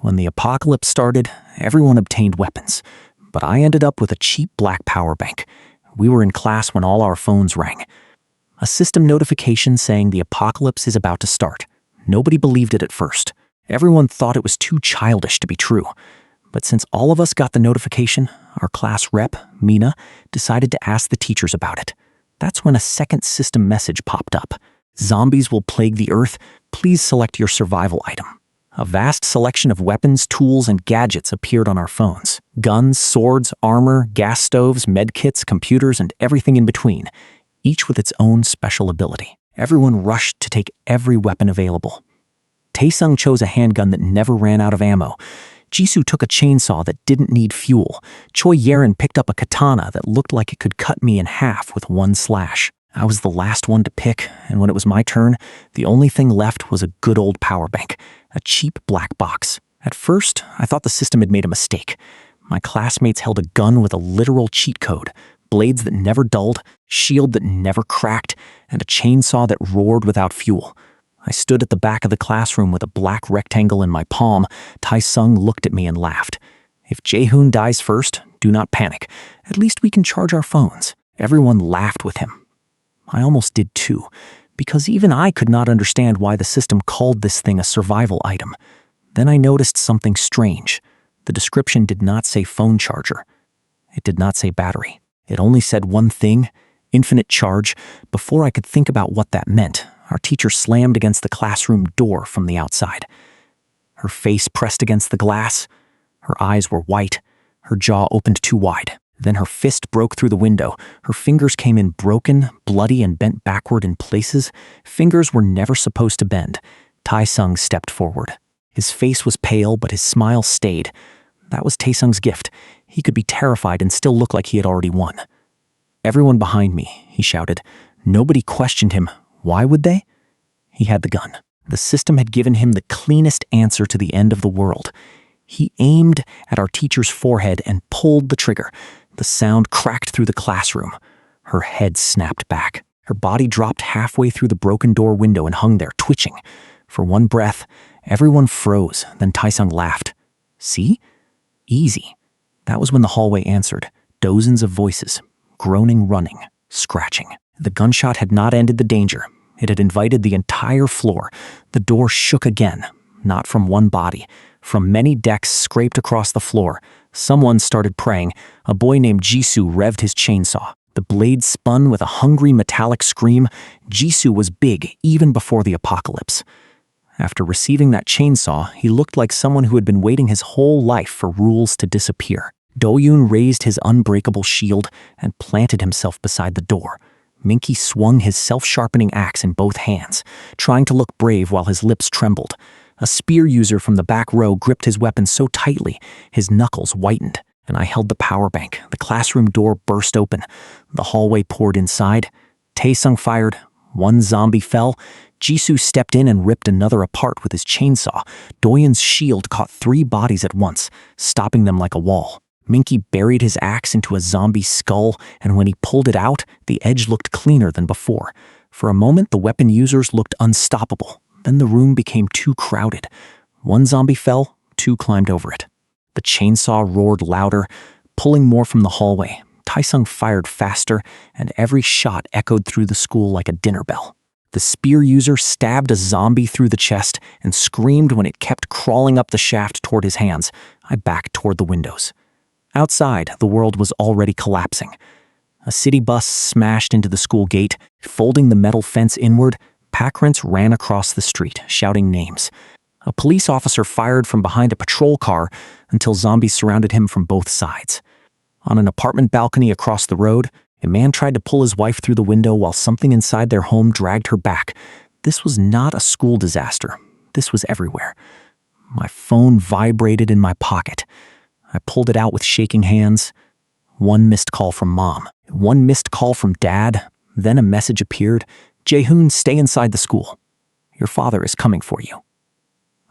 When the apocalypse started, everyone obtained weapons, but I ended up with a cheap black power bank. We were in class when all our phones rang. A system notification saying the apocalypse is about to start. Nobody believed it at first. Everyone thought it was too childish to be true. But since all of us got the notification, our class rep, Mina, decided to ask the teachers about it. That's when a second system message popped up. Zombies will plague the earth. Please select your survival item. A vast selection of weapons, tools, and gadgets appeared on our phones. Guns, swords, armor, gas stoves, medkits, computers, and everything in between, each with its own special ability. Everyone rushed to take every weapon available. Taesung chose a handgun that never ran out of ammo. Jisoo took a chainsaw that didn't need fuel. Choi Yerin picked up a katana that looked like it could cut me in half with one slash. I was the last one to pick, and when it was my turn, the only thing left was a good old power bank, a cheap black box. At first, I thought the system had made a mistake. My classmates held a gun with a literal cheat code, blades that never dulled, shield that never cracked, and a chainsaw that roared without fuel. I stood at the back of the classroom with a black rectangle in my palm. Taesung looked at me and laughed. If Jaehoon dies first, do not panic. At least we can charge our phones. Everyone laughed with him. I almost did too, because even I could not understand why the system called this thing a survival item. Then I noticed something strange. The description did not say phone charger. It did not say battery. It only said one thing, infinite charge. Before I could think about what that meant, our teacher slammed against the classroom door from the outside. Her face pressed against the glass. Her eyes were white. Her jaw opened too wide. Then her fist broke through the window. Her fingers came in broken, bloody, and bent backward in places. Fingers were never supposed to bend. Taesung stepped forward. His face was pale, but his smile stayed. That was Taesung's gift. He could be terrified and still look like he had already won. "Everyone behind me," he shouted. Nobody questioned him. Why would they? He had the gun. The system had given him the cleanest answer to the end of the world. He aimed at our teacher's forehead and pulled the trigger. The sound cracked through the classroom. Her head snapped back. Her body dropped halfway through the broken door window and hung there, twitching. For one breath, everyone froze. Then Taesung laughed. "See? Easy." That was when the hallway answered. Dozens of voices. Groaning, running, scratching. The gunshot had not ended the danger. It had invited the entire floor. The door shook again, not from one body. From many decks scraped across the floor. Someone started praying. A boy named Jisoo revved his chainsaw. The blade spun with a hungry metallic scream. Jisoo was big even before the apocalypse. After receiving that chainsaw, he looked like someone who had been waiting his whole life for rules to disappear. Doyoon raised his unbreakable shield and planted himself beside the door. Minky swung his self-sharpening axe in both hands, trying to look brave while his lips trembled. A spear user from the back row gripped his weapon so tightly, his knuckles whitened, and I held the power bank. The classroom door burst open. The hallway poured inside. Taesung fired. One zombie fell. Jisoo stepped in and ripped another apart with his chainsaw. Doyoon's shield caught 3 bodies at once, stopping them like a wall. Minky buried his axe into a zombie's skull, and when he pulled it out, the edge looked cleaner than before. For a moment, the weapon users looked unstoppable. Then the room became too crowded. One zombie fell, 2 climbed over it. The chainsaw roared louder, pulling more from the hallway. Taesung fired faster, and every shot echoed through the school like a dinner bell. The spear user stabbed a zombie through the chest and screamed when it kept crawling up the shaft toward his hands. I backed toward the windows. Outside, the world was already collapsing. A city bus smashed into the school gate. Folding the metal fence inward, pack-rents ran across the street, shouting names. A police officer fired from behind a patrol car until zombies surrounded him from both sides. On an apartment balcony across the road, a man tried to pull his wife through the window while something inside their home dragged her back. This was not a school disaster. This was everywhere. My phone vibrated in my pocket. I pulled it out with shaking hands. 1 missed call from Mom. 1 missed call from Dad. Then a message appeared. "Jaehoon, stay inside the school. Your father is coming for you."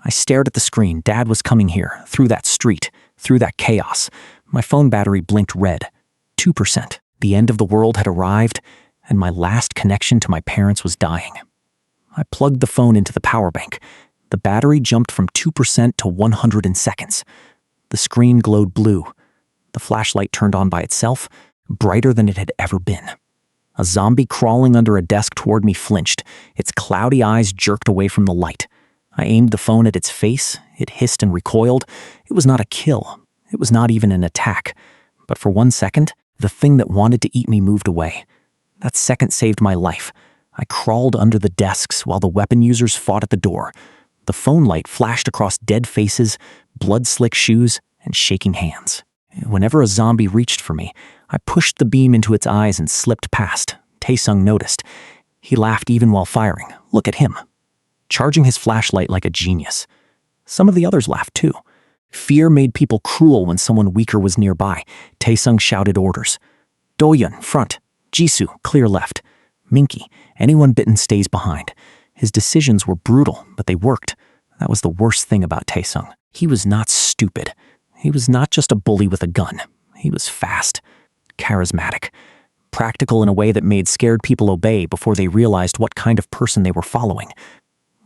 I stared at the screen. Dad was coming here, through that street, through that chaos. My phone battery blinked red. 2%. The end of the world had arrived, and my last connection to my parents was dying. I plugged the phone into the power bank. The battery jumped from 2% to 100 in seconds. The screen glowed blue. The flashlight turned on by itself, brighter than it had ever been. A zombie crawling under a desk toward me flinched. Its cloudy eyes jerked away from the light. I aimed the phone at its face. It hissed and recoiled. It was not a kill. It was not even an attack. But for 1 second, the thing that wanted to eat me moved away. That second saved my life. I crawled under the desks while the weapon users fought at the door. The phone light flashed across dead faces, blood-slick shoes, and shaking hands. Whenever a zombie reached for me, I pushed the beam into its eyes and slipped past. Taesung noticed. He laughed even while firing. Look at him. Charging his flashlight like a genius. Some of the others laughed too. Fear made people cruel when someone weaker was nearby. Taesung shouted orders. Doyun, front. Jisoo, clear left. Minky, anyone bitten stays behind. His decisions were brutal, but they worked. That was the worst thing about Taesung. He was not stupid. He was not just a bully with a gun. He was fast, charismatic, practical in a way that made scared people obey before they realized what kind of person they were following.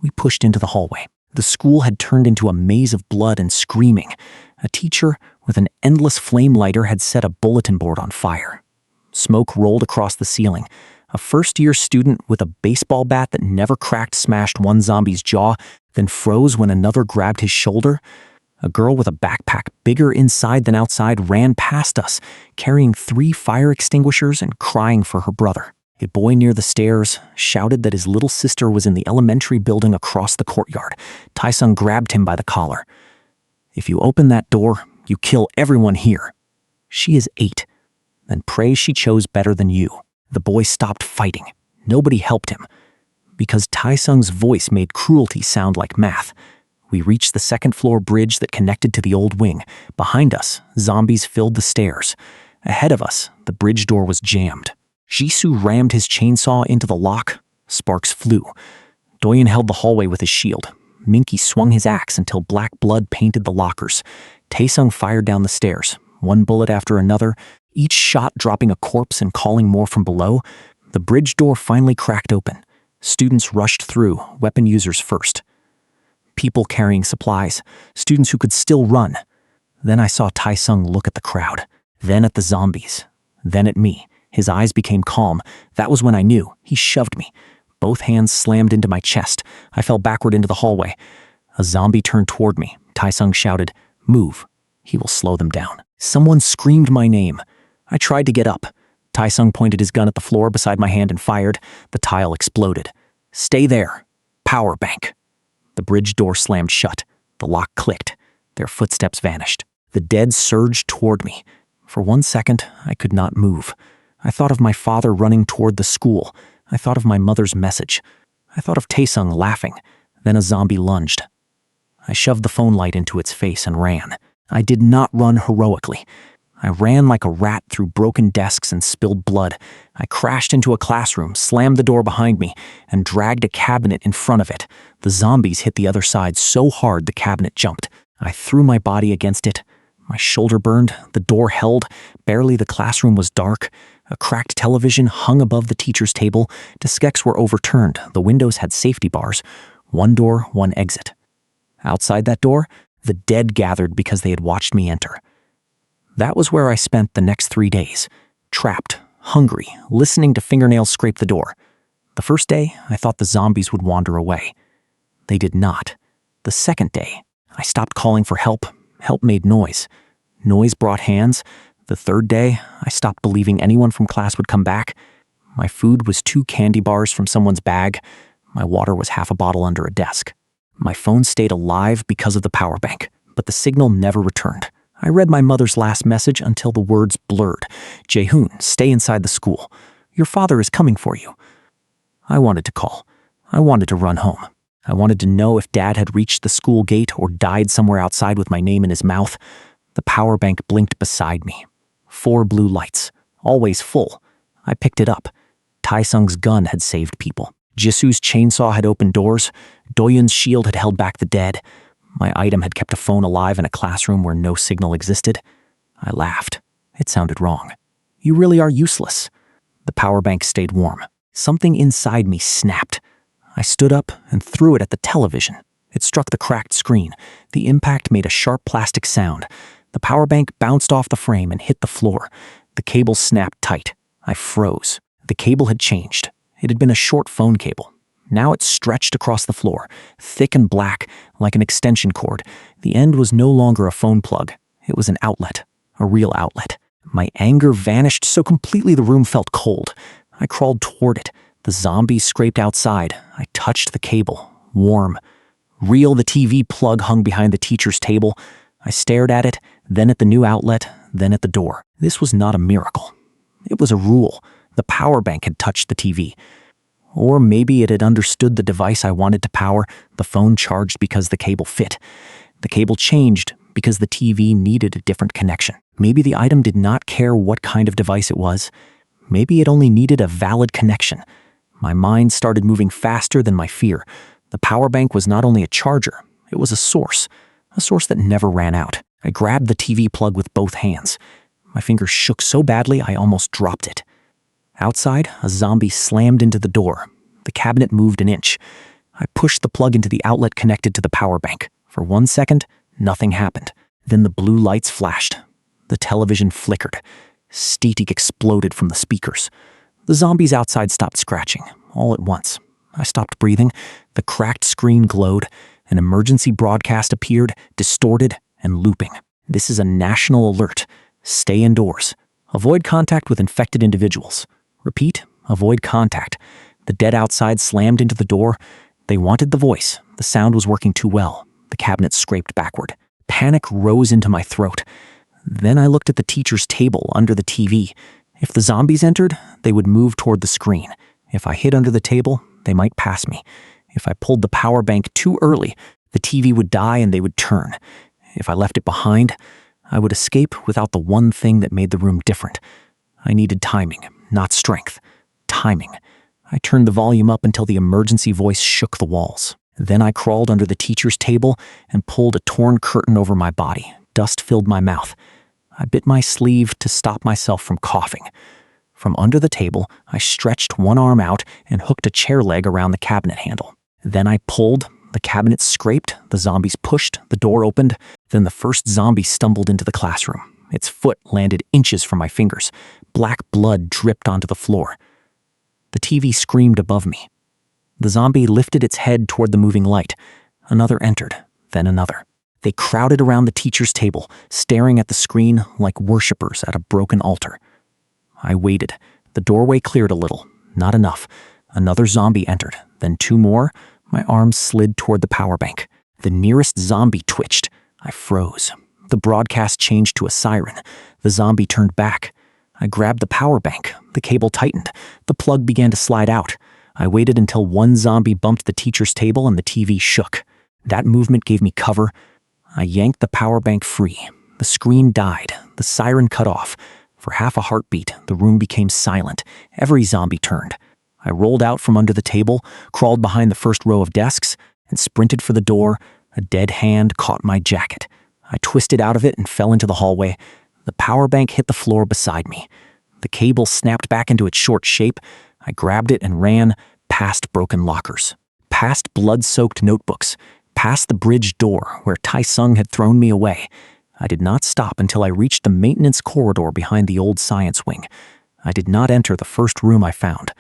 We pushed into the hallway. The school had turned into a maze of blood and screaming. A teacher with an endless flame lighter had set a bulletin board on fire. Smoke rolled across the ceiling. A first-year student with a baseball bat that never cracked smashed one zombie's jaw, then froze when another grabbed his shoulder. A girl with a backpack bigger inside than outside ran past us, carrying 3 fire extinguishers and crying for her brother. A boy near the stairs shouted that his little sister was in the elementary building across the courtyard. Taesung grabbed him by the collar. If you open that door, you kill everyone here. She is 8. Then pray she chose better than you. The boy stopped fighting. Nobody helped him. Because Taesung's voice made cruelty sound like math. We reached the second-floor bridge that connected to the old wing. Behind us, zombies filled the stairs. Ahead of us, the bridge door was jammed. Jisoo rammed his chainsaw into the lock. Sparks flew. Doyun held the hallway with his shield. Minky swung his axe until black blood painted the lockers. Taesung fired down the stairs, one bullet after another, each shot dropping a corpse and calling more from below. The bridge door finally cracked open. Students rushed through, weapon users first. People carrying supplies, students who could still run. Then I saw Taesung look at the crowd, then at the zombies, then at me. His eyes became calm. That was when I knew. He shoved me. Both hands slammed into my chest. I fell backward into the hallway. A zombie turned toward me. Taesung shouted, "Move. He will slow them down." Someone screamed my name. I tried to get up. Taesung pointed his gun at the floor beside my hand and fired. The tile exploded. "Stay there. Power bank." The bridge door slammed shut. The lock clicked. Their footsteps vanished. The dead surged toward me. For 1 second, I could not move. I thought of my father running toward the school. I thought of my mother's message. I thought of Taesung laughing. Then a zombie lunged. I shoved the phone light into its face and ran. I did not run heroically. I ran like a rat through broken desks and spilled blood. I crashed into a classroom, slammed the door behind me, and dragged a cabinet in front of it. The zombies hit the other side so hard the cabinet jumped. I threw my body against it. My shoulder burned, the door held, barely the classroom was dark. A cracked television hung above the teacher's table. Desks were overturned, the windows had safety bars. 1 door, 1 exit. Outside that door, the dead gathered because they had watched me enter. That was where I spent the next 3 days, trapped, hungry, listening to fingernails scrape the door. The first day, I thought the zombies would wander away. They did not. The second day, I stopped calling for help. Help made noise. Noise brought hands. The third day, I stopped believing anyone from class would come back. My food was 2 candy bars from someone's bag. My water was half a bottle under a desk. My phone stayed alive because of the power bank, but the signal never returned. I read my mother's last message until the words blurred. "Jaehoon, stay inside the school. Your father is coming for you." I wanted to call. I wanted to run home. I wanted to know if Dad had reached the school gate or died somewhere outside with my name in his mouth. The power bank blinked beside me. 4 blue lights, always full. I picked it up. Taesung's gun had saved people. Jisoo's chainsaw had opened doors. Doyun's shield had held back the dead. My item had kept a phone alive in a classroom where no signal existed. I laughed. It sounded wrong. "You really are useless." The power bank stayed warm. Something inside me snapped. I stood up and threw it at the television. It struck the cracked screen. The impact made a sharp plastic sound. The power bank bounced off the frame and hit the floor. The cable snapped tight. I froze. The cable had changed. It had been a short phone cable. Now it stretched across the floor, thick and black, like an extension cord. The end was no longer a phone plug. It was an outlet, a real outlet. My anger vanished so completely the room felt cold. I crawled toward it. The zombies scraped outside. I touched the cable, warm. Real, the TV plug hung behind the teacher's table. I stared at it, then at the new outlet, then at the door. This was not a miracle. It was a rule. The power bank had touched the TV. Or maybe it had understood the device I wanted to power. The phone charged because the cable fit. The cable changed because the TV needed a different connection. Maybe the item did not care what kind of device it was. Maybe it only needed a valid connection. My mind started moving faster than my fear. The power bank was not only a charger, it was a source that never ran out. I grabbed the TV plug with both hands. My fingers shook so badly I almost dropped it. Outside, a zombie slammed into the door. The cabinet moved an inch. I pushed the plug into the outlet connected to the power bank. For 1 second, nothing happened. Then the blue lights flashed. The television flickered. Static exploded from the speakers. The zombies outside stopped scratching, all at once. I stopped breathing. The cracked screen glowed. An emergency broadcast appeared, distorted and looping. This is a national alert. Stay indoors. Avoid contact with infected individuals. Repeat, avoid contact. The dead outside slammed into the door. They wanted the voice. The sound was working too well. The cabinet scraped backward. Panic rose into my throat. Then I looked at the teacher's table under the TV. If the zombies entered, they would move toward the screen. If I hid under the table, they might pass me. If I pulled the power bank too early, the TV would die and they would turn. If I left it behind, I would escape without the one thing that made the room different. I needed timing, not strength. Timing. I turned the volume up until the emergency voice shook the walls. Then I crawled under the teacher's table and pulled a torn curtain over my body. Dust filled my mouth. I bit my sleeve to stop myself from coughing. From under the table, I stretched one arm out and hooked a chair leg around the cabinet handle. Then I pulled. The cabinet scraped, the zombies pushed, the door opened. Then the first zombie stumbled into the classroom. Its foot landed inches from my fingers. Black blood dripped onto the floor. The TV screamed above me. The zombie lifted its head toward the moving light. Another entered, then another. They crowded around the teacher's table, staring at the screen like worshippers at a broken altar. I waited. The doorway cleared a little. Not enough. Another zombie entered, then 2 more. My arms slid toward the power bank. The nearest zombie twitched. I froze. The broadcast changed to a siren. The zombie turned back. I grabbed the power bank. The cable tightened. The plug began to slide out. I waited until one zombie bumped the teacher's table and the TV shook. That movement gave me cover. I yanked the power bank free. The screen died. The siren cut off. For half a heartbeat, the room became silent. Every zombie turned. I rolled out from under the table, crawled behind the first row of desks, and sprinted for the door. A dead hand caught my jacket. I twisted out of it and fell into the hallway. The power bank hit the floor beside me. The cable snapped back into its short shape. I grabbed it and ran past broken lockers, past blood-soaked notebooks, past the bridge door where Tai-sung had thrown me away. I did not stop until I reached the maintenance corridor behind the old science wing. I did not enter the first room I found.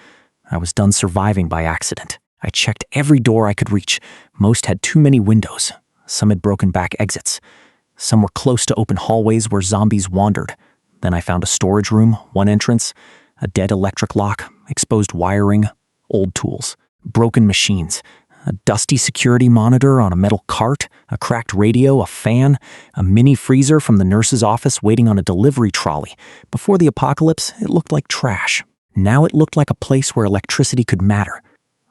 I was done surviving by accident. I checked every door I could reach. Most had too many windows. Some had broken back exits. Some were close to open hallways where zombies wandered. Then I found a storage room, one entrance, a dead electric lock, exposed wiring, old tools, broken machines, a dusty security monitor on a metal cart, a cracked radio, a fan, a mini freezer from the nurse's office waiting on a delivery trolley. Before the apocalypse, it looked like trash. Now it looked like a place where electricity could matter.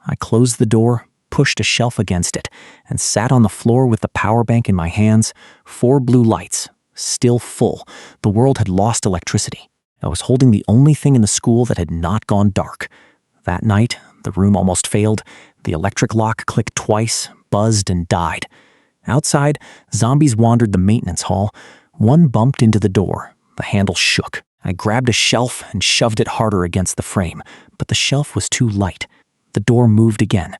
I closed the door, pushed a shelf against it, and sat on the floor with the power bank in my hands. 4 blue lights, still full. The world had lost electricity. I was holding the only thing in the school that had not gone dark. That night, the room almost failed. The electric lock clicked twice, buzzed, and died. Outside, zombies wandered the maintenance hall. One bumped into the door. The handle shook. I grabbed a shelf and shoved it harder against the frame, but the shelf was too light. The door moved again.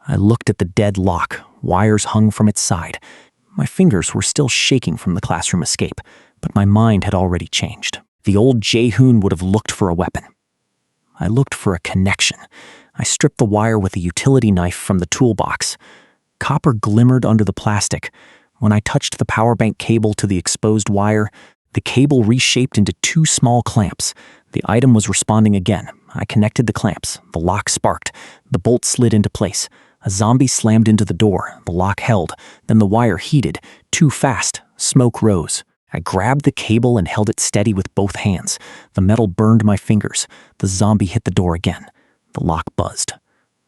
I looked at the dead lock, wires hung from its side. My fingers were still shaking from the classroom escape, but my mind had already changed. The old Jaehoon would have looked for a weapon. I looked for a connection. I stripped the wire with a utility knife from the toolbox. Copper glimmered under the plastic. When I touched the power bank cable to the exposed wire, the cable reshaped into 2 small clamps. The item was responding again. I connected the clamps. The lock sparked. The bolt slid into place. A zombie slammed into the door. The lock held. Then the wire heated. Too fast. Smoke rose. I grabbed the cable and held it steady with both hands. The metal burned my fingers. The zombie hit the door again. The lock buzzed.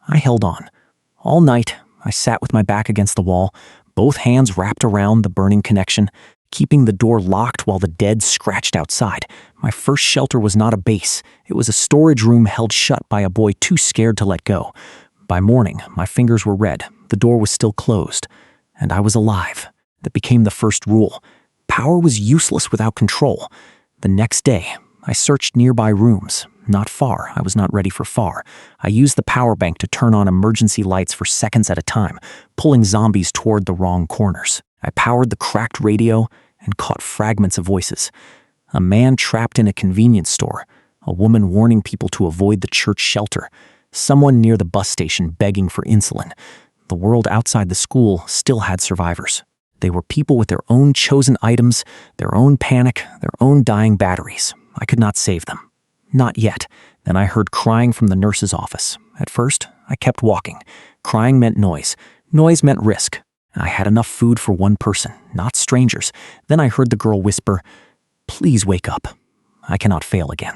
I held on. All night, I sat with my back against the wall, both hands wrapped around the burning connection, keeping the door locked while the dead scratched outside. My first shelter was not a base. It was a storage room held shut by a boy too scared to let go. By morning, my fingers were red. The door was still closed. And I was alive. That became the first rule. Power was useless without control. The next day, I searched nearby rooms. Not far. I was not ready for far. I used the power bank to turn on emergency lights for seconds at a time, pulling zombies toward the wrong corners. I powered the cracked radio and caught fragments of voices. A man trapped in a convenience store. A woman warning people to avoid the church shelter. Someone near the bus station begging for insulin. The world outside the school still had survivors. They were people with their own chosen items, their own panic, their own dying batteries. I could not save them. Not yet. Then I heard crying from the nurse's office. At first, I kept walking. Crying meant noise. Noise meant risk. I had enough food for one person, not strangers. Then I heard the girl whisper, "Please wake up. I cannot fail again."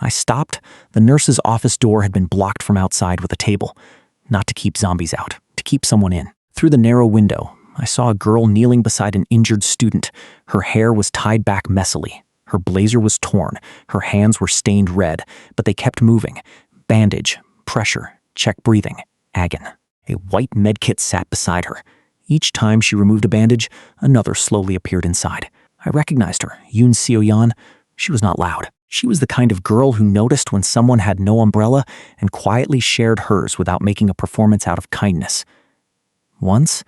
I stopped. The nurse's office door had been blocked from outside with a table. Not to keep zombies out, to keep someone in. Through the narrow window, I saw a girl kneeling beside an injured student. Her hair was tied back messily. Her blazer was torn. Her hands were stained red, but they kept moving. Bandage, pressure, check breathing, agon. A white medkit sat beside her. Each time she removed a bandage, another slowly appeared inside. I recognized her, Yoon Seo-yeon. She was not loud. She was the kind of girl who noticed when someone had no umbrella and quietly shared hers without making a performance out of kindness. Once,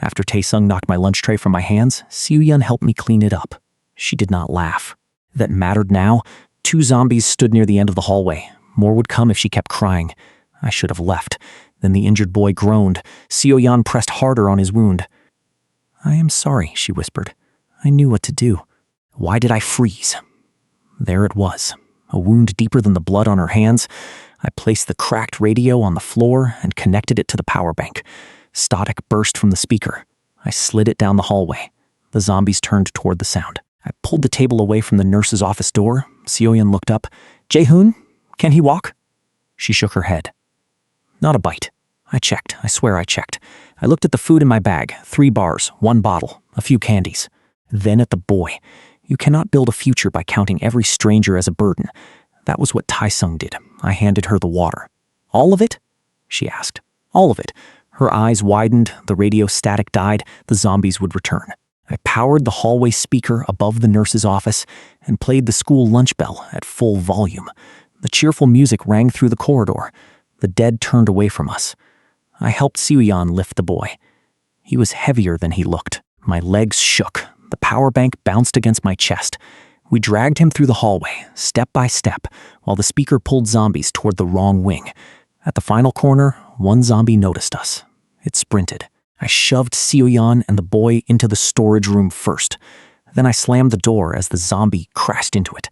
after Taesung knocked my lunch tray from my hands, Seo-yeon helped me clean it up. She did not laugh. That mattered now. 2 zombies stood near the end of the hallway. More would come if she kept crying. I should have left. Then the injured boy groaned. Seo-yeon pressed harder on his wound. "I am sorry," she whispered. "I knew what to do." Why did I freeze? There it was, a wound deeper than the blood on her hands. I placed the cracked radio on the floor and connected it to the power bank. Static burst from the speaker. I slid it down the hallway. The zombies turned toward the sound. I pulled the table away from the nurse's office door. Seo-yeon looked up. "Jaehoon, can he walk?" She shook her head. Not a bite. I checked. I swear I checked. I looked at the food in my bag. 3 bars, 1 bottle, a few candies. Then at the boy. You cannot build a future by counting every stranger as a burden. That was what Taesung did. I handed her the water. "All of it?" she asked. "All of it." Her eyes widened, the radio static died, the zombies would return. I powered the hallway speaker above the nurse's office and played the school lunch bell at full volume. The cheerful music rang through the corridor. The dead turned away from us. I helped Seo-yeon lift the boy. He was heavier than he looked. My legs shook. The power bank bounced against my chest. We dragged him through the hallway, step by step, while the speaker pulled zombies toward the wrong wing. At the final corner, one zombie noticed us. It sprinted. I shoved Seo-yeon and the boy into the storage room first. Then I slammed the door as the zombie crashed into it.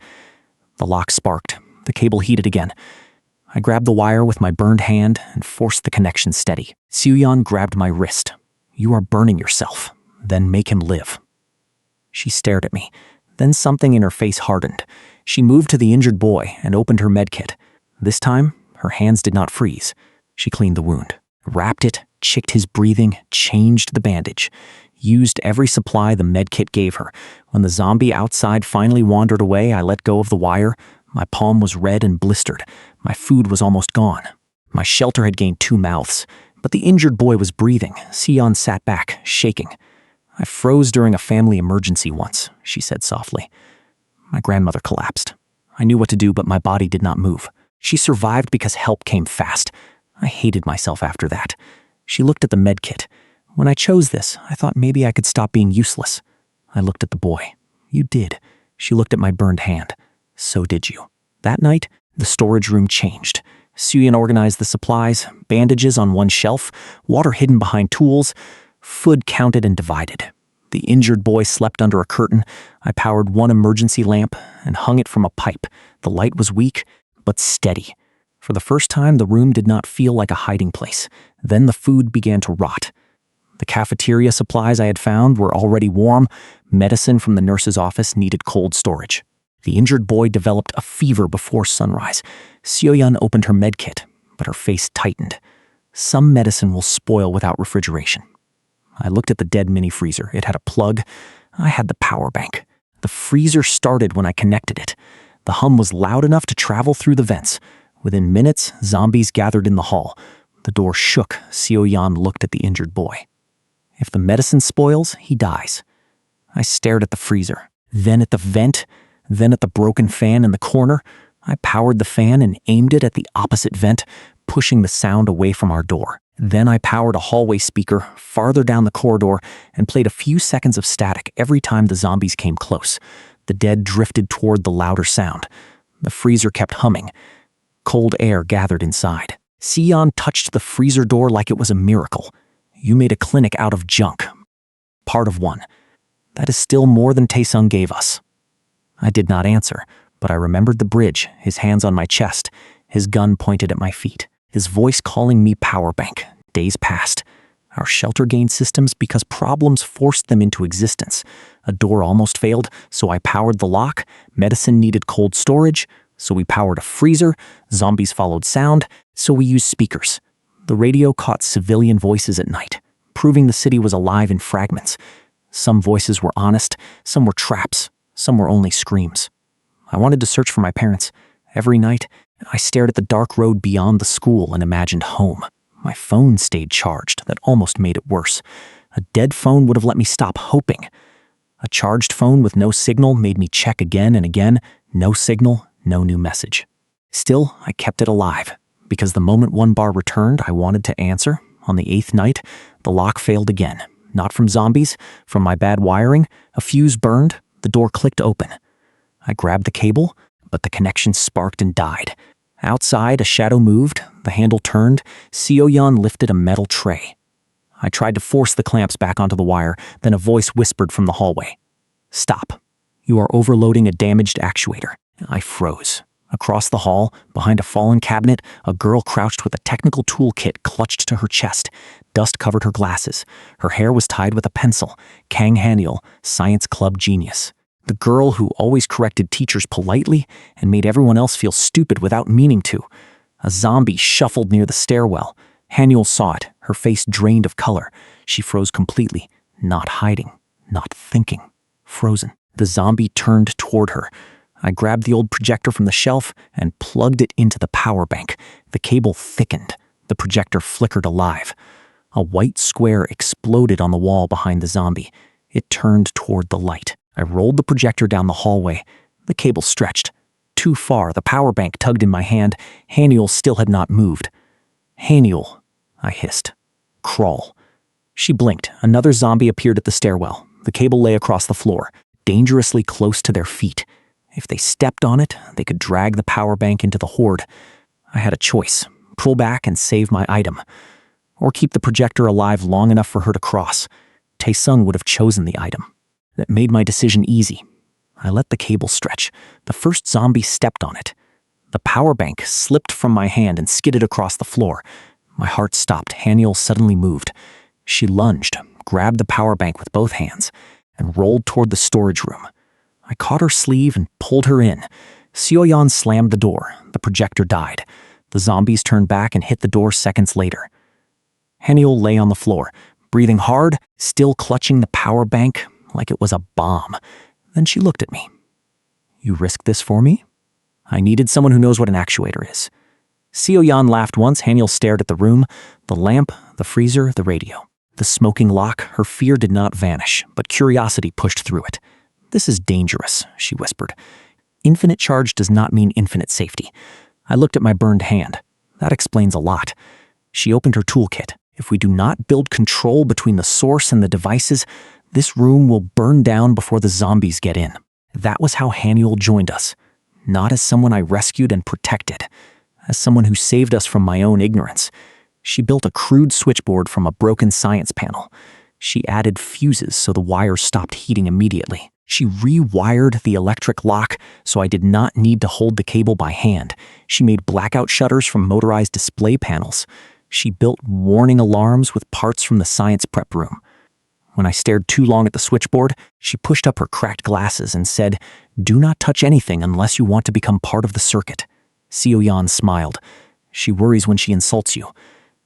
The lock sparked. The cable heated again. I grabbed the wire with my burned hand and forced the connection steady. Seo-yeon grabbed my wrist. "You are burning yourself. Then make him live." She stared at me. Then something in her face hardened. She moved to the injured boy and opened her medkit. This time, her hands did not freeze. She cleaned the wound, wrapped it, checked his breathing, changed the bandage, used every supply the medkit gave her. When the zombie outside finally wandered away, I let go of the wire. My palm was red and blistered. My food was almost gone. My shelter had gained 2 mouths, but the injured boy was breathing. Seo-yeon sat back, shaking. "I froze during a family emergency once," she said softly. My grandmother collapsed. I knew what to do, but my body did not move. She survived because help came fast. I hated myself after that. She looked at the med kit. When I chose this, I thought maybe I could stop being useless. I looked at the boy. You did. She looked at my burned hand. So did you. That night, the storage room changed. Soo-yeon organized the supplies, bandages on one shelf, water hidden behind tools, food counted and divided. The injured boy slept under a curtain. I powered one emergency lamp and hung it from a pipe. The light was weak, but steady. For the first time, the room did not feel like a hiding place. Then the food began to rot. The cafeteria supplies I had found were already warm. Medicine from the nurse's office needed cold storage. The injured boy developed a fever before sunrise. Soo-yeon opened her med kit, but her face tightened. Some medicine will spoil without refrigeration. I looked at the dead mini freezer. It had a plug. I had the power bank. The freezer started when I connected it. The hum was loud enough to travel through the vents. Within minutes, zombies gathered in the hall. The door shook. Soo-yeon looked at the injured boy. If the medicine spoils, he dies. I stared at the freezer, then at the vent, then at the broken fan in the corner. I powered the fan and aimed it at the opposite vent, pushing the sound away from our door. Then I powered a hallway speaker farther down the corridor and played a few seconds of static every time the zombies came close. The dead drifted toward the louder sound. The freezer kept humming. Cold air gathered inside. Soo-yeon touched the freezer door like it was a miracle. You made a clinic out of junk. Part of one. That is still more than Tae-sung gave us. I did not answer, but I remembered the bridge, his hands on my chest, his gun pointed at my feet, his voice calling me power bank. Days passed. Our shelter gained systems because problems forced them into existence. A door almost failed, so I powered the lock. Medicine needed cold storage, so we powered a freezer. Zombies followed sound, so we used speakers. The radio caught civilian voices at night, proving the city was alive in fragments. Some voices were honest, some were traps, some were only screams. I wanted to search for my parents. Every night, I stared at the dark road beyond the school and imagined home. My phone stayed charged. That almost made it worse. A dead phone would have let me stop hoping. A charged phone with no signal made me check again and again. No signal, no new message. Still, I kept it alive, because the moment one bar returned, I wanted to answer. On the 8th night, the lock failed again. Not from zombies, from my bad wiring. A fuse burned. The door clicked open. I grabbed the cable, but the connection sparked and died. Outside, a shadow moved. The handle turned. Soo-yeon lifted a metal tray. I tried to force the clamps back onto the wire, then a voice whispered from the hallway. Stop. You are overloading a damaged actuator. I froze. Across the hall, behind a fallen cabinet, a girl crouched with a technical toolkit clutched to her chest. Dust covered her glasses. Her hair was tied with a pencil. Kang Haniel, science club genius. The girl who always corrected teachers politely and made everyone else feel stupid without meaning to. A zombie shuffled near the stairwell. Haniel saw it, her face drained of color. She froze completely, not hiding, not thinking, frozen. The zombie turned toward her. I grabbed the old projector from the shelf and plugged it into the power bank. The cable thickened. The projector flickered alive. A white square exploded on the wall behind the zombie. It turned toward the light. I rolled the projector down the hallway. The cable stretched. Too far, the power bank tugged in my hand. Haniel still had not moved. Haniel, I hissed. Crawl. She blinked. Another zombie appeared at the stairwell. The cable lay across the floor, dangerously close to their feet. If they stepped on it, they could drag the power bank into the horde. I had a choice. Pull back and save my item, or keep the projector alive long enough for her to cross. Tae-sung would have chosen the item. That made my decision easy. I let the cable stretch. The first zombie stepped on it. The power bank slipped from my hand and skidded across the floor. My heart stopped. Haniel suddenly moved. She lunged, grabbed the power bank with both hands, and rolled toward the storage room. I caught her sleeve and pulled her in. Soo-yeon slammed the door. The projector died. The zombies turned back and hit the door seconds later. Haniel lay on the floor, breathing hard, still clutching the power bank like it was a bomb. Then she looked at me. You risked this for me? I needed someone who knows what an actuator is. Soo-yeon laughed once. Haniel stared at the room, the lamp, the freezer, the radio. The smoking lock. Her fear did not vanish, but curiosity pushed through it. This is dangerous, she whispered. Infinite charge does not mean infinite safety. I looked at my burned hand. That explains a lot. She opened her toolkit. If we do not build control between the source and the devices, this room will burn down before the zombies get in. That was how Haniel joined us. Not as someone I rescued and protected, as someone who saved us from my own ignorance. She built a crude switchboard from a broken science panel. She added fuses so the wires stopped heating immediately. She rewired the electric lock so I did not need to hold the cable by hand. She made blackout shutters from motorized display panels. She built warning alarms with parts from the science prep room. When I stared too long at the switchboard, she pushed up her cracked glasses and said, "Do not touch anything unless you want to become part of the circuit." Seo-yeon smiled. "She worries when she insults you."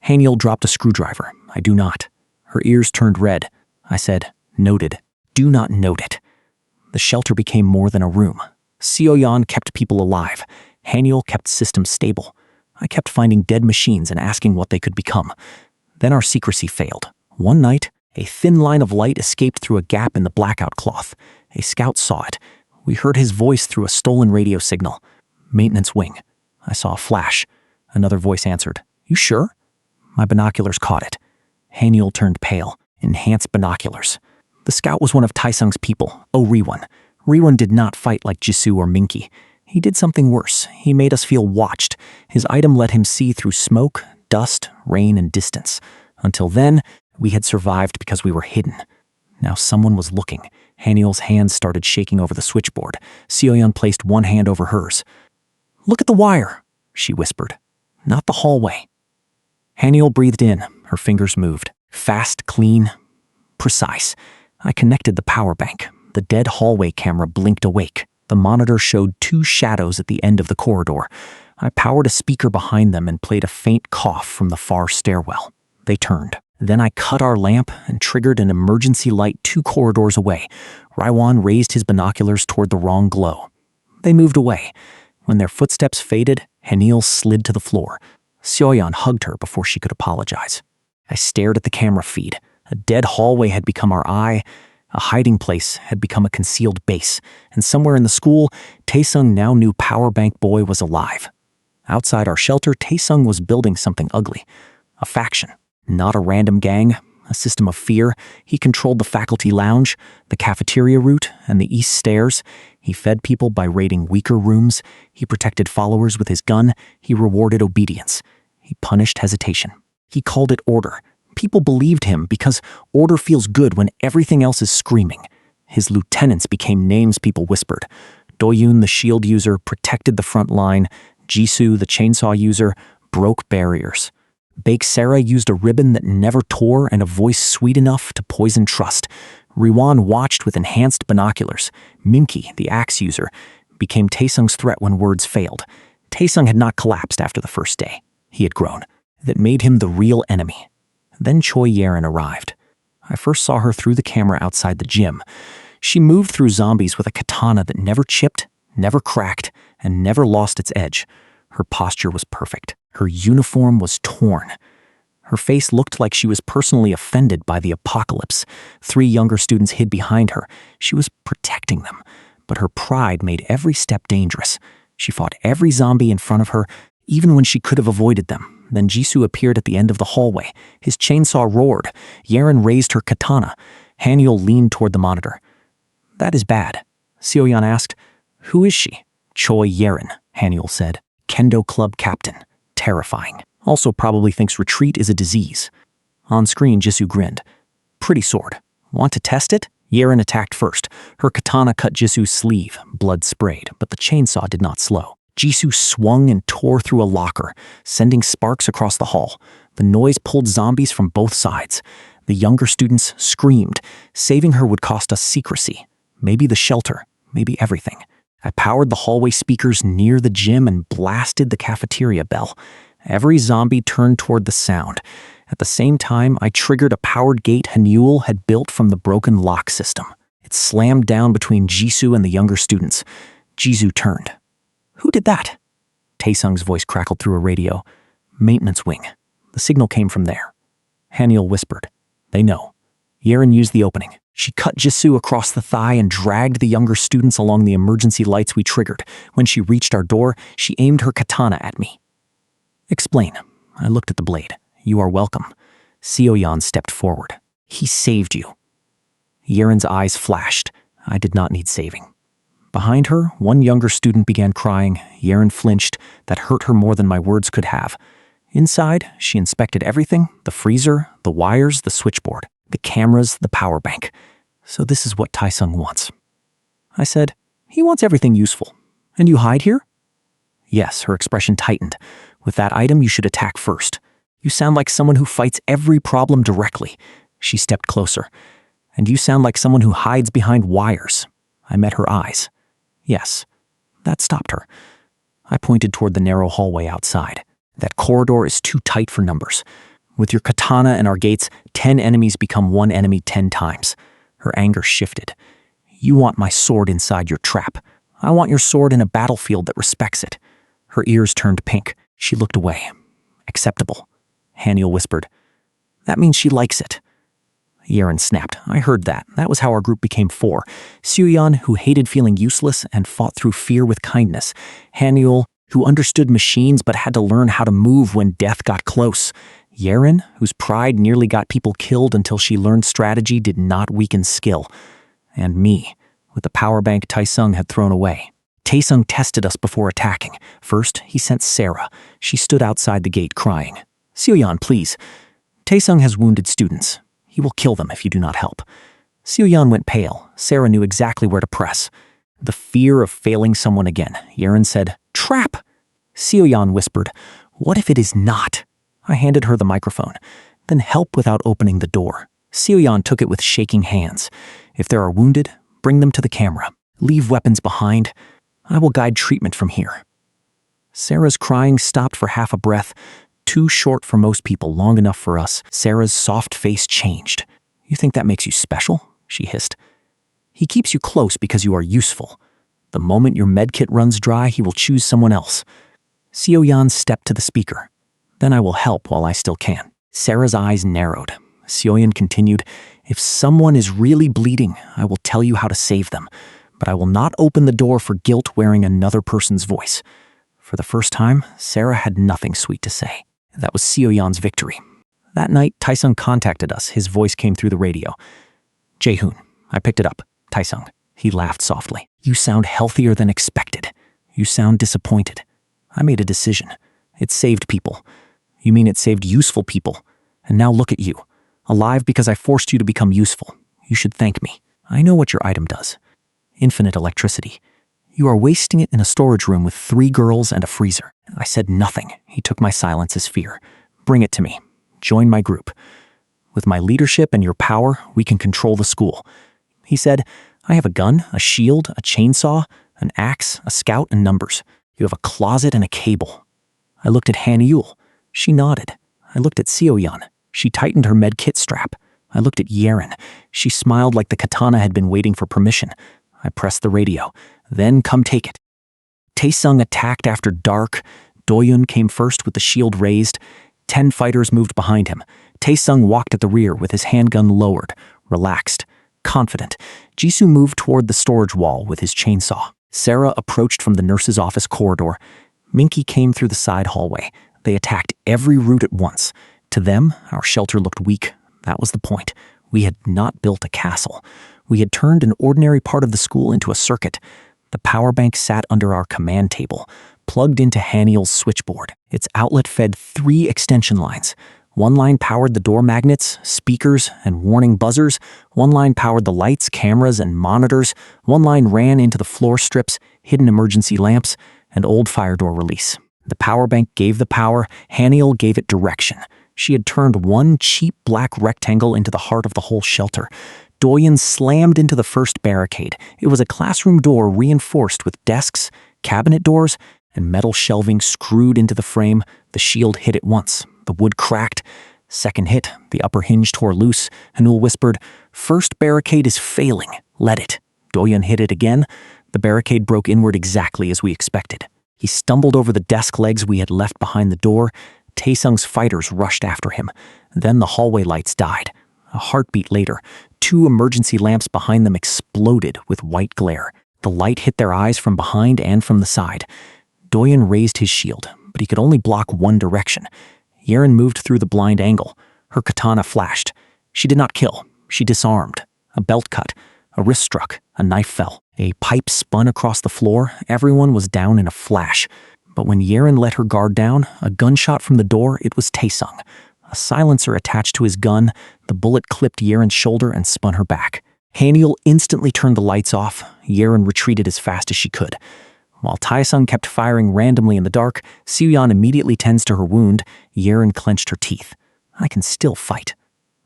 Haniel dropped a screwdriver. "I do not." Her ears turned red. I said, "Noted. Do not note it." The shelter became more than a room. Seo-yeon kept people alive. Haniel kept systems stable. I kept finding dead machines and asking what they could become. Then our secrecy failed. One night, a thin line of light escaped through a gap in the blackout cloth. A scout saw it. We heard his voice through a stolen radio signal. "Maintenance wing." I saw a flash. Another voice answered, "You sure?" My binoculars caught it. Haniel turned pale. Enhanced binoculars. The scout was one of Taesung's people, Riwon. Riwon did not fight like Jisoo or Minky. He did something worse. He made us feel watched. His item let him see through smoke, dust, rain, and distance. Until then, we had survived because we were hidden. Now someone was looking. Haniel's hands started shaking over the switchboard. Seo-yeon placed one hand over hers. "Look at the wire," she whispered. "Not the hallway." Haniel breathed in. Her fingers moved. Fast, clean, precise. I connected the power bank. The dead hallway camera blinked awake. The monitor showed two shadows at the end of the corridor. I powered a speaker behind them and played a faint cough from the far stairwell. They turned. Then I cut our lamp and triggered an emergency light 2 corridors away. Riwon raised his binoculars toward the wrong glow. They moved away. When their footsteps faded, Haniel slid to the floor. Seo-yeon hugged her before she could apologize. I stared at the camera feed. A dead hallway had become our eye. A hiding place had become a concealed base. And somewhere in the school, Taesung now knew Power Bank Boy was alive. Outside our shelter, Taesung was building something ugly. A faction. Not a random gang. A system of fear. He controlled the faculty lounge, the cafeteria route, and the east stairs. He fed people by raiding weaker rooms. He protected followers with his gun. He rewarded obedience. He punished hesitation. He called it order. People believed him because order feels good when everything else is screaming. His lieutenants became names people whispered. Doyoon, the shield user, protected the front line. Jisoo, the chainsaw user, broke barriers. Bake Sarah used a ribbon that never tore and a voice sweet enough to poison trust. Riwon watched with enhanced binoculars. Minky, the axe user, became Taesung's threat when words failed. Taesung had not collapsed after the first day. He had grown. That made him the real enemy. Then Choi Yerin arrived. I first saw her through the camera outside the gym. She moved through zombies with a katana that never chipped, never cracked, and never lost its edge. Her posture was perfect. Her uniform was torn. Her face looked like she was personally offended by the apocalypse. 3 younger students hid behind her. She was protecting them, but her pride made every step dangerous. She fought every zombie in front of her, even when she could have avoided them. Then Jisoo appeared at the end of the hallway. His chainsaw roared. Yerin raised her katana. Haniel leaned toward the monitor. "That is bad." Seo-yeon asked. "Who is she?" "Choi Yerin," Haniel said. "Kendo club captain. Terrifying. Also probably thinks retreat is a disease." On screen, Jisoo grinned. "Pretty sword. Want to test it?" Yerin attacked first. Her katana cut Jisoo's sleeve. Blood sprayed, but the chainsaw did not slow. Jisoo swung and tore through a locker, sending sparks across the hall. The noise pulled zombies from both sides. The younger students screamed. Saving her would cost us secrecy. Maybe the shelter, maybe everything. I powered the hallway speakers near the gym and blasted the cafeteria bell. Every zombie turned toward the sound. At the same time, I triggered a powered gate Haniel had built from the broken lock system. It slammed down between Jisoo and the younger students. Jisoo turned. "Who did that?" Taesung's voice crackled through a radio. "Maintenance wing." The signal came from there. Haniel whispered. "They know." Yerin used the opening. She cut Jisoo across the thigh and dragged the younger students along the emergency lights we triggered. When she reached our door, she aimed her katana at me. "Explain." I looked at the blade. "You are welcome." Seo-yeon stepped forward. He saved you. Yeren's eyes flashed. I did not need saving. Behind her, one younger student began crying. Yeren flinched. That hurt her more than my words could have. Inside, she inspected everything: the freezer, the wires, the switchboard, the cameras, the power bank. So this is what Taesung wants. I said, he wants everything useful. And you hide here? Yes, her expression tightened. With that item, you should attack first. You sound like someone who fights every problem directly. She stepped closer. And you sound like someone who hides behind wires. I met her eyes. Yes, that stopped her. I pointed toward the narrow hallway outside. That corridor is too tight for numbers. With your katana and our gates, 10 enemies become one enemy 10 times. Her anger shifted. You want my sword inside your trap. I want your sword in a battlefield that respects it. Her ears turned pink. She looked away. Acceptable. Haniel whispered. That means she likes it. Yeren snapped. I heard that. That was how our group became 4. Seo-yeon, who hated feeling useless and fought through fear with kindness. Haniel, who understood machines but had to learn how to move when death got close. Yeren, whose pride nearly got people killed until she learned strategy did not weaken skill. And me, with the power bank Taesung had thrown away. Taesung tested us before attacking. First, he sent Sarah. She stood outside the gate crying. Seo-yeon, please. Taesung has wounded students. He will kill them if you do not help. Seo-yeon went pale. Sarah knew exactly where to press. The fear of failing someone again. Yeren said, Trap! Seo-yeon whispered, What if it is not? I handed her the microphone. Then help without opening the door. Seo-yeon took it with shaking hands. If there are wounded, bring them to the camera. Leave weapons behind. I will guide treatment from here. Sarah's crying stopped for half a breath. Too short for most people, long enough for us. Sarah's soft face changed. You think that makes you special? She hissed. He keeps you close because you are useful. The moment your medkit runs dry, he will choose someone else. Seo-yeon stepped to the speaker. Then I will help while I still can. Sarah's eyes narrowed. Seo-yeon continued, If someone is really bleeding, I will tell you how to save them. But I will not open the door for guilt wearing another person's voice. For the first time, Sarah had nothing sweet to say. That was Seo-yeon's victory. That night, Taesung contacted us. His voice came through the radio. Jaehoon. I picked it up. Taesung. He laughed softly. You sound healthier than expected. You sound disappointed. I made a decision. It saved people. You mean it saved useful people. And now look at you. Alive because I forced you to become useful. You should thank me. I know what your item does. Infinite electricity. You are wasting it in a storage room with 3 girls and a freezer. I said nothing. He took my silence as fear. Bring it to me. Join my group. With my leadership and your power, we can control the school. He said, I have a gun, a shield, a chainsaw, an axe, a scout, and numbers. You have a closet and a cable. I looked at Haniel. She nodded. I looked at Seo-yeon. She tightened her med kit strap. I looked at Yeren. She smiled like the katana had been waiting for permission. I pressed the radio. Then come take it. Taesung attacked after dark. Doyun came first with the shield raised. 10 fighters moved behind him. Taesung walked at the rear with his handgun lowered, relaxed, confident. Jisoo moved toward the storage wall with his chainsaw. Sarah approached from the nurse's office corridor. Minky came through the side hallway. They attacked every route at once. To them, our shelter looked weak. That was the point. We had not built a castle. We had turned an ordinary part of the school into a circuit. The power bank sat under our command table, plugged into Haniel's switchboard. Its outlet fed 3 extension lines. One line powered the door magnets, speakers, and warning buzzers. One line powered the lights, cameras, and monitors. One line ran into the floor strips, hidden emergency lamps, and old fire door release. The power bank gave the power. Haniel gave it direction. She had turned one cheap black rectangle into the heart of the whole shelter. Doyun slammed into the first barricade. It was a classroom door reinforced with desks, cabinet doors, and metal shelving screwed into the frame. The shield hit it once. The wood cracked. Second hit, the upper hinge tore loose. Hanul whispered, First barricade is failing. Let it. Doyun hit it again. The barricade broke inward exactly as we expected. He stumbled over the desk legs we had left behind the door. Taesung's fighters rushed after him. Then the hallway lights died. A heartbeat later, 2 emergency lamps behind them exploded with white glare. The light hit their eyes from behind and from the side. Doyun raised his shield, but he could only block one direction. Yeren moved through the blind angle. Her katana flashed. She did not kill. She disarmed. A belt cut. A wrist struck. A knife fell. A pipe spun across the floor. Everyone was down in a flash. But when Yeren let her guard down, a gunshot from the door, it was Taesung. A silencer attached to his gun, the bullet clipped Yeren's shoulder and spun her back. Haniel instantly turned the lights off. Yeren retreated as fast as she could. While Taesung kept firing randomly in the dark, Seoyeon immediately tends to her wound. Yeren clenched her teeth. "I can still fight."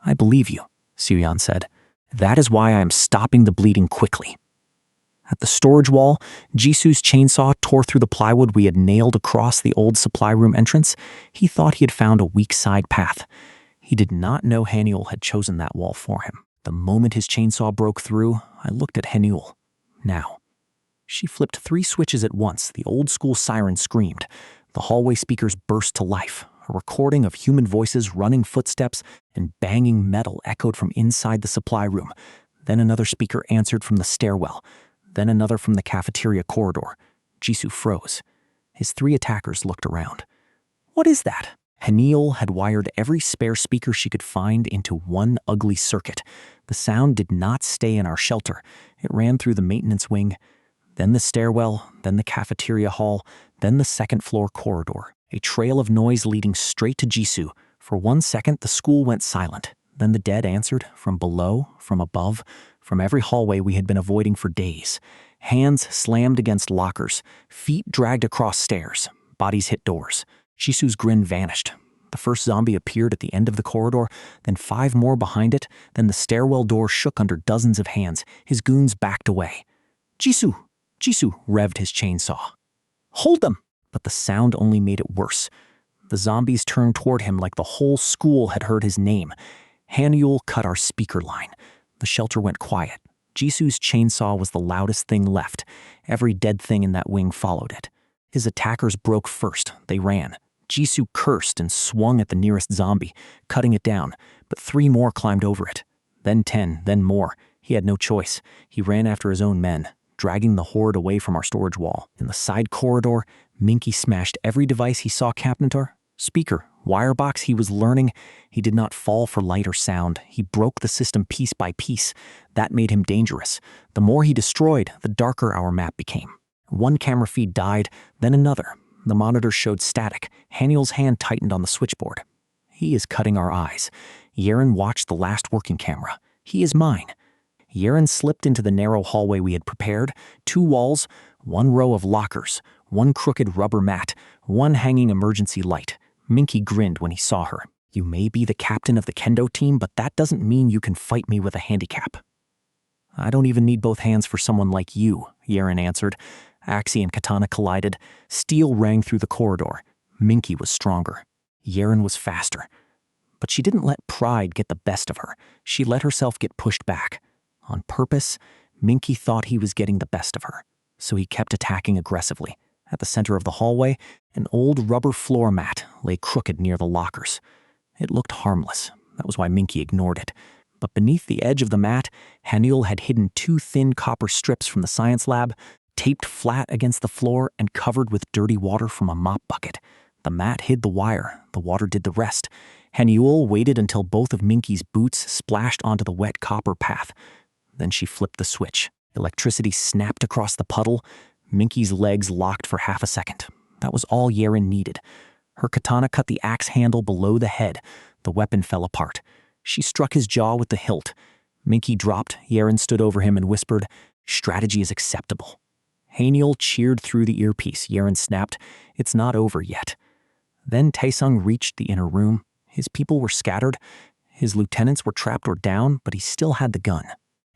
"I believe you," Seoyeon said. "That is why I am stopping the bleeding quickly." At the storage wall, Jisoo's chainsaw tore through the plywood we had nailed across the old supply room entrance. He thought he had found a weak side path. He did not know Haniel had chosen that wall for him. The moment his chainsaw broke through, I looked at Haniel. Now. She flipped 3 switches at once. The old-school siren screamed. The hallway speakers burst to life. A recording of human voices, running footsteps, and banging metal echoed from inside the supply room. Then another speaker answered from the stairwell. Then another from the cafeteria corridor. Jisoo froze. His 3 attackers looked around. "What is that?" Haniel had wired every spare speaker she could find into one ugly circuit. The sound did not stay in our shelter. It ran through the maintenance wing, then the stairwell, then the cafeteria hall, then the second-floor corridor. A trail of noise leading straight to Jisoo. For 1 second, the school went silent. Then the dead answered, from below, from above, from every hallway we had been avoiding for days. Hands slammed against lockers, feet dragged across stairs, bodies hit doors. Jisoo's grin vanished. The first zombie appeared at the end of the corridor, then 5 more behind it, then the stairwell door shook under dozens of hands. His goons backed away. "Jisoo!" Jisoo revved his chainsaw. "Hold them!" But the sound only made it worse. The zombies turned toward him like the whole school had heard his name. Haniel cut our speaker line. The shelter went quiet. Jisoo's chainsaw was the loudest thing left. Every dead thing in that wing followed it. His attackers broke first. They ran. Jisoo cursed and swung at the nearest zombie, cutting it down, but 3 more climbed over it. Then 10, then more. He had no choice. He ran after his own men, dragging the horde away from our storage wall. In the side corridor, Minky smashed every device he saw Capnator. Speaker, wirebox he was learning. He did not fall for light or sound. He broke the system piece by piece. That made him dangerous. The more he destroyed, the darker our map became. 1 camera feed died, then another. The monitor showed static. Haniel's hand tightened on the switchboard. He is cutting our eyes. Yeren watched the last working camera. He is mine. Yeren slipped into the narrow hallway we had prepared. 2 walls, 1 row of lockers, 1 crooked rubber mat, 1 hanging emergency light. Minky grinned when he saw her. "You may be the captain of the kendo team, but that doesn't mean you can fight me with a handicap." "I don't even need both hands for someone like you," Yeren answered. Axe and katana collided. Steel rang through the corridor. Minky was stronger. Yeren was faster. But she didn't let pride get the best of her. She let herself get pushed back. On purpose, Minky thought he was getting the best of her, so he kept attacking aggressively. At the center of the hallway, an old rubber floor mat lay crooked near the lockers. It looked harmless. That was why Minky ignored it. But beneath the edge of the mat, Haniel had hidden 2 thin copper strips from the science lab, taped flat against the floor and covered with dirty water from a mop bucket. The mat hid the wire. The water did the rest. Haniel waited until both of Minky's boots splashed onto the wet copper path. Then she flipped the switch. Electricity snapped across the puddle. Minky's legs locked for half a second. That was all Yeren needed. Her katana cut the axe handle below the head. The weapon fell apart. She struck his jaw with the hilt. Minky dropped. Yeren stood over him and whispered, "Strategy is acceptable." Haniel cheered through the earpiece. Yeren snapped, "It's not over yet." Then Taesung reached the inner room. His people were scattered. His lieutenants were trapped or down, but he still had the gun.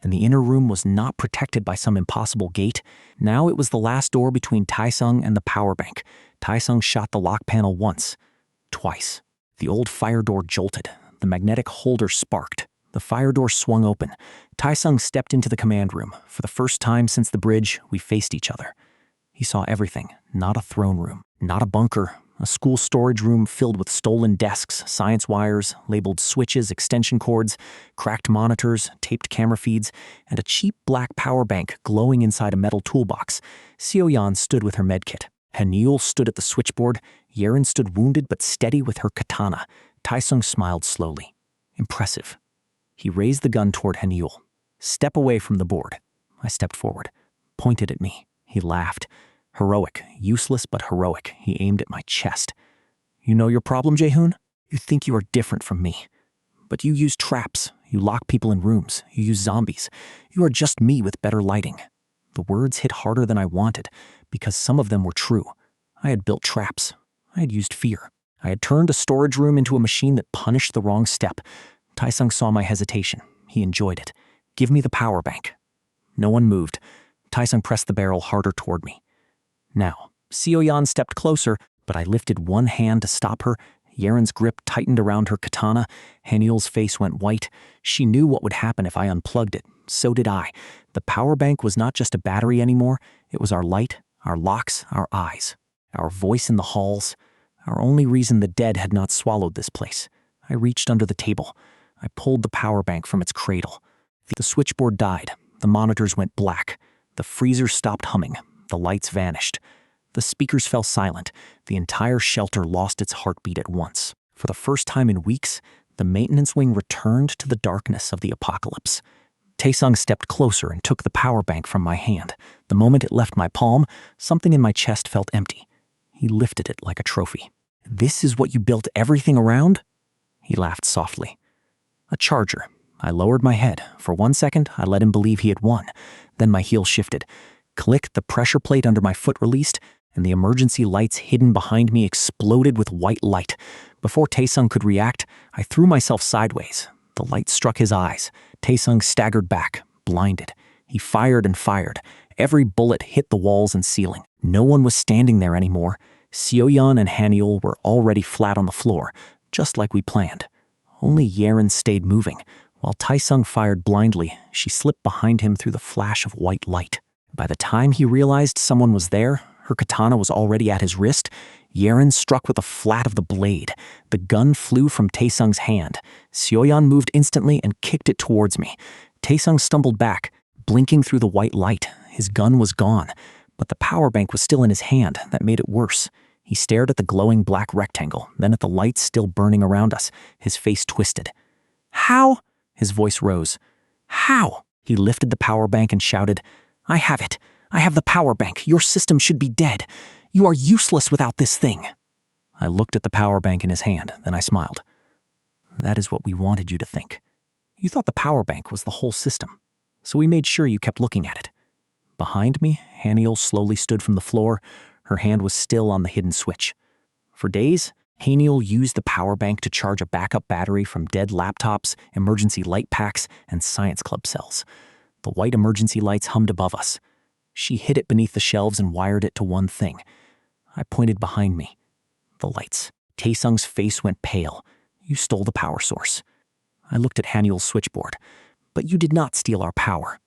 And the inner room was not protected by some impossible gate. Now it was the last door between Taesung and the power bank. Taesung shot the lock panel once, twice. The old fire door jolted. The magnetic holder sparked. The fire door swung open. Taesung stepped into the command room. For the first time since the bridge, we faced each other. He saw everything, not a throne room, not a bunker, a school storage room filled with stolen desks, science wires, labeled switches, extension cords, cracked monitors, taped camera feeds, and a cheap black power bank glowing inside a metal toolbox. Seoyeon stood with her medkit. Haniel stood at the switchboard. Yeren stood wounded but steady with her katana. Taesung smiled slowly. Impressive. He raised the gun toward Haniul. Step away from the board. I stepped forward, pointed at me. He laughed. Heroic, useless but heroic. He aimed at my chest. You know your problem, Jaehoon? You think you are different from me. But you use traps. You lock people in rooms. You use zombies. You are just me with better lighting. The words hit harder than I wanted, because some of them were true. I had built traps. I had used fear. I had turned a storage room into a machine that punished the wrong step. Taesung saw my hesitation. He enjoyed it. Give me the power bank. No one moved. Taesung pressed the barrel harder toward me. Now, Seo-yeon stepped closer, but I lifted one hand to stop her. Yeren's grip tightened around her katana. Haniul's face went white. She knew what would happen if I unplugged it. So did I. The power bank was not just a battery anymore. It was our light, our locks, our eyes, our voice in the halls, our only reason the dead had not swallowed this place. I reached under the table. I pulled the power bank from its cradle. The switchboard died. The monitors went black. The freezer stopped humming. The lights vanished. The speakers fell silent. The entire shelter lost its heartbeat at once. For the first time in weeks, the maintenance wing returned to the darkness of the apocalypse. Taesung stepped closer and took the power bank from my hand. The moment it left my palm, something in my chest felt empty. He lifted it like a trophy. This is what you built everything around? He laughed softly. A charger. I lowered my head. For 1 second, I let him believe he had won. Then my heel shifted. Click, the pressure plate under my foot released, and the emergency lights hidden behind me exploded with white light. Before Taesung could react, I threw myself sideways. The light struck his eyes. Taesung staggered back, blinded. He fired and fired. Every bullet hit the walls and ceiling. No one was standing there anymore. Seo-yeon and Haniul were already flat on the floor, just like we planned. Only Yeren stayed moving. While Taesung fired blindly, she slipped behind him through the flash of white light. By the time he realized someone was there, her katana was already at his wrist. Yeren struck with the flat of the blade. The gun flew from Taesung's hand. Seo-yeon moved instantly and kicked it towards me. Taesung stumbled back, blinking through the white light. His gun was gone, but the power bank was still in his hand. That made it worse. He stared at the glowing black rectangle, then at the lights still burning around us. His face twisted. How? His voice rose. How? He lifted the power bank and shouted, I have it. I have the power bank. Your system should be dead. You are useless without this thing. I looked at the power bank in his hand, then I smiled. That is what we wanted you to think. You thought the power bank was the whole system, so we made sure you kept looking at it. Behind me, Haniul slowly stood from the floor. Her hand was still on the hidden switch. For days, Haniul used the power bank to charge a backup battery from dead laptops, emergency light packs, and science club cells. The white emergency lights hummed above us. She hid it beneath the shelves and wired it to one thing. I pointed behind me. The lights. Taesung's face went pale. You stole the power source. I looked at Haniul's switchboard. But you did not steal our power.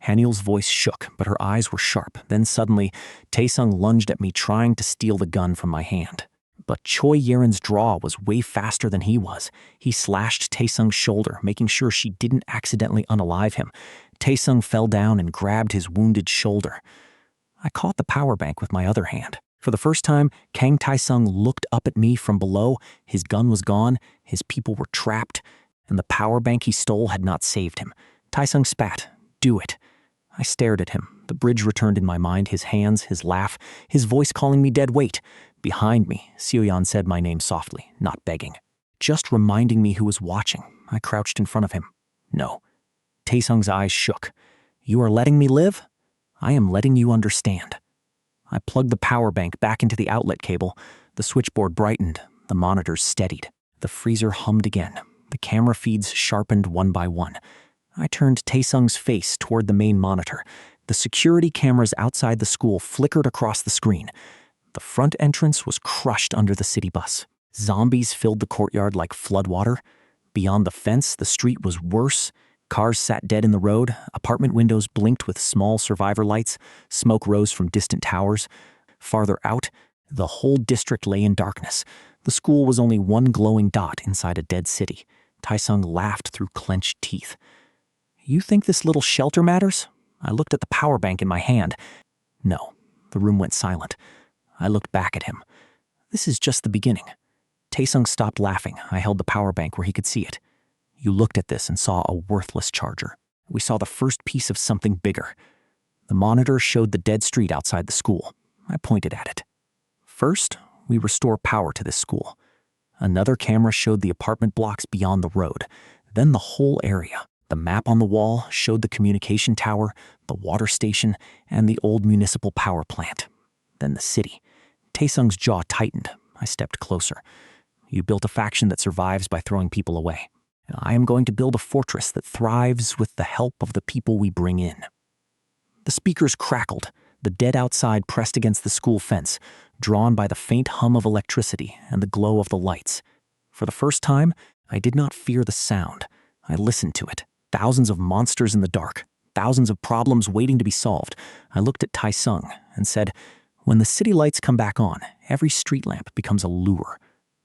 Haniul's voice shook, but her eyes were sharp. Then suddenly, Taesung lunged at me, trying to steal the gun from my hand. But Choi Yeren's draw was way faster than he was. He slashed Taesung's shoulder, making sure she didn't accidentally unalive him. Taesung fell down and grabbed his wounded shoulder. I caught the power bank with my other hand. For the first time, Kang Taesung looked up at me from below. His gun was gone, his people were trapped, and the power bank he stole had not saved him. Taesung spat. Do it. I stared at him. The bridge returned in my mind, his hands, his laugh, his voice calling me dead weight. Behind me, Seo-yeon said my name softly, not begging. Just reminding me who was watching. I crouched in front of him. No. Taesung's eyes shook. You are letting me live? I am letting you understand. I plugged the power bank back into the outlet cable. The switchboard brightened. The monitors steadied. The freezer hummed again. The camera feeds sharpened one by one. I turned Taesung's face toward the main monitor. The security cameras outside the school flickered across the screen. The front entrance was crushed under the city bus. Zombies filled the courtyard like floodwater. Beyond the fence, the street was worse. Cars sat dead in the road. Apartment windows blinked with small survivor lights. Smoke rose from distant towers. Farther out, the whole district lay in darkness. The school was only one glowing dot inside a dead city. Taesung laughed through clenched teeth. You think this little shelter matters? I looked at the power bank in my hand. No, the room went silent. I looked back at him. This is just the beginning. Taesung stopped laughing. I held the power bank where he could see it. You looked at this and saw a worthless charger. We saw the first piece of something bigger. The monitor showed the dead street outside the school. I pointed at it. First, we restore power to this school. Another camera showed the apartment blocks beyond the road, then the whole area. The map on the wall showed the communication tower, the water station, and the old municipal power plant. Then the city. Taesung's jaw tightened. I stepped closer. You built a faction that survives by throwing people away. And I am going to build a fortress that thrives with the help of the people we bring in. The speakers crackled, the dead outside pressed against the school fence, drawn by the faint hum of electricity and the glow of the lights. For the first time, I did not fear the sound. I listened to it. Thousands of monsters in the dark, thousands of problems waiting to be solved. I looked at Taesung and said, when the city lights come back on, every street lamp becomes a lure.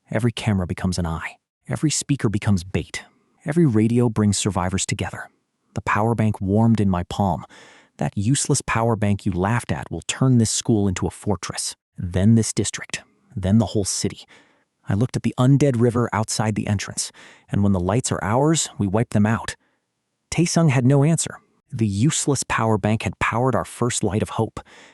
Every camera becomes an eye. Every speaker becomes bait. Every radio brings survivors together. The power bank warmed in my palm. That useless power bank you laughed at will turn this school into a fortress. Then this district. Then the whole city. I looked at the undead river outside the entrance, and when the lights are ours, we wipe them out. Taesung had no answer. The useless power bank had powered our first light of hope.